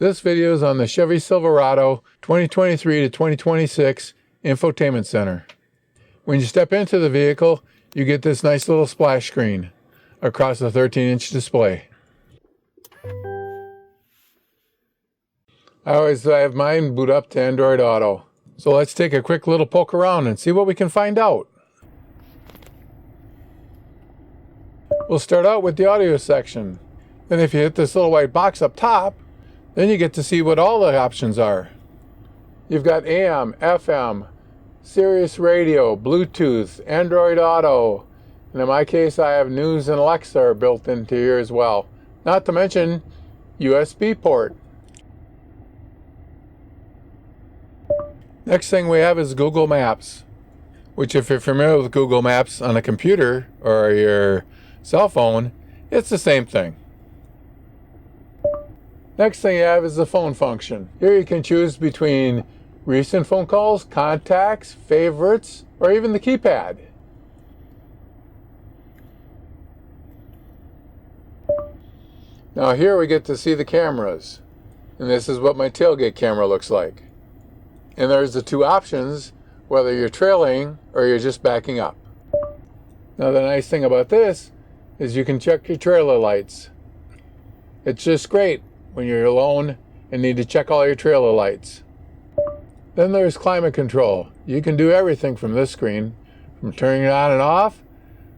This video is on the Chevy Silverado 2023 to 2026 Infotainment Center. When you step into the vehicle, you get this nice little splash screen across the 13-inch display. I always have mine boot up to Android Auto. So let's take a quick little poke around and see what we can find out. We'll start out with the audio section. Then if you hit this little white box up top, then you get to see what all the options are. You've got AM, FM, Sirius Radio, Bluetooth, Android Auto, and in my case I have News and Alexa are built into here as well. Not to mention USB port. Next thing we have is Google Maps, which if you're familiar with Google Maps on a computer or your cell phone, it's the same thing. Next thing you have is the phone function. Here you can choose between recent phone calls, contacts, favorites, or even the keypad. Now here we get to see the cameras. And this is what my tailgate camera looks like. And there's the two options, whether you're trailing or you're just backing up. Now the nice thing about this is you can check your trailer lights. It's just great when you're alone and need to check all your trailer lights. Then there's climate control. You can do everything from this screen, from turning it on and off.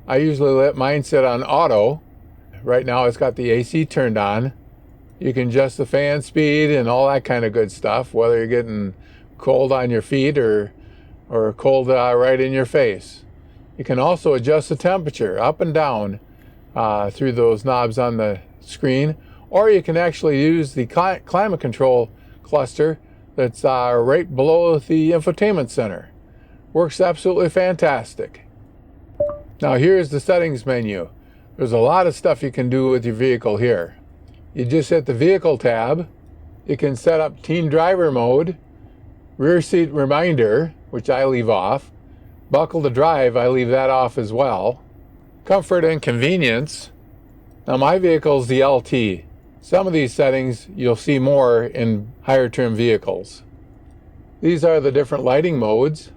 I usually let mine sit on auto. Right now it's got the AC turned on. You can adjust the fan speed and all that kind of good stuff, whether you're getting cold on your feet or cold right in your face. You can also adjust the temperature up and down through those knobs on the screen, or you can actually use the climate control cluster that's right below the infotainment center. Works absolutely fantastic. Now here's the settings menu. There's a lot of stuff you can do with your vehicle here. You just hit the vehicle tab. You can set up teen driver mode, rear seat reminder, which I leave off, buckle to drive, I leave that off as well, comfort and convenience. Now my vehicle is the LT. Some of these settings you'll see more in higher trim vehicles. These are the different lighting modes.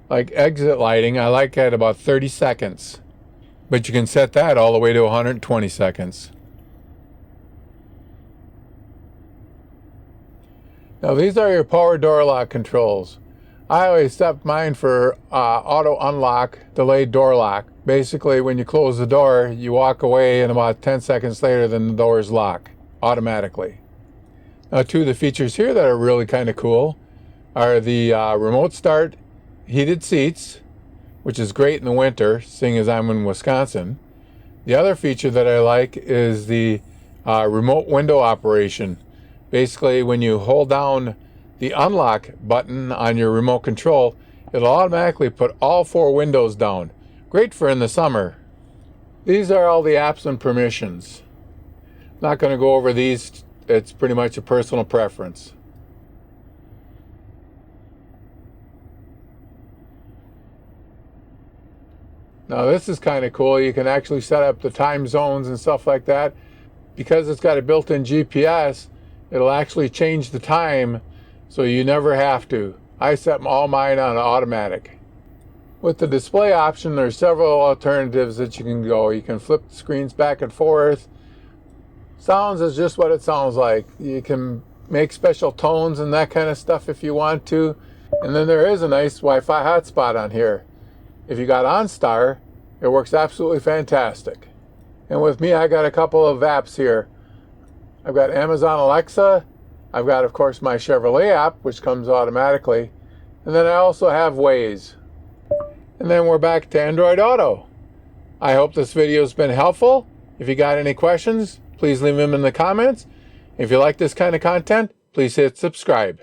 Like exit lighting, I like at about 30 seconds. But you can set that all the way to 120 seconds. Now these are your power door lock controls. I always set mine for auto unlock, delayed door lock. Basically, when you close the door, you walk away and about 10 seconds later, then the doors lock automatically. Now, two of the features here that are really kind of cool are the remote start heated seats, which is great in the winter, seeing as I'm in Wisconsin. The other feature that I like is the remote window operation. Basically, when you hold down the unlock button on your remote control, it'll automatically put all four windows down. Great for in the summer. These are all the apps and permissions. Not going to go over these. It's pretty much a personal preference. Now this is kind of cool. You can actually set up the time zones and stuff like that. Because it's got a built-in GPS, it'll actually change the time so you never have to. I set all mine on automatic. With the display option, there's several alternatives that you can go. You can flip the screens back and forth. Sounds is just what it sounds like. You can make special tones and that kind of stuff if you want to. And then there is a nice Wi-Fi hotspot on here. If you got OnStar, it works absolutely fantastic. And with me, I got a couple of apps here. I've got Amazon Alexa. I've got, of course, my Chevrolet app, which comes automatically. And then I also have Waze. And then we're back to Android Auto. I hope this video has been helpful. If you got any questions, please leave them in the comments. If you like this kind of content, please hit subscribe.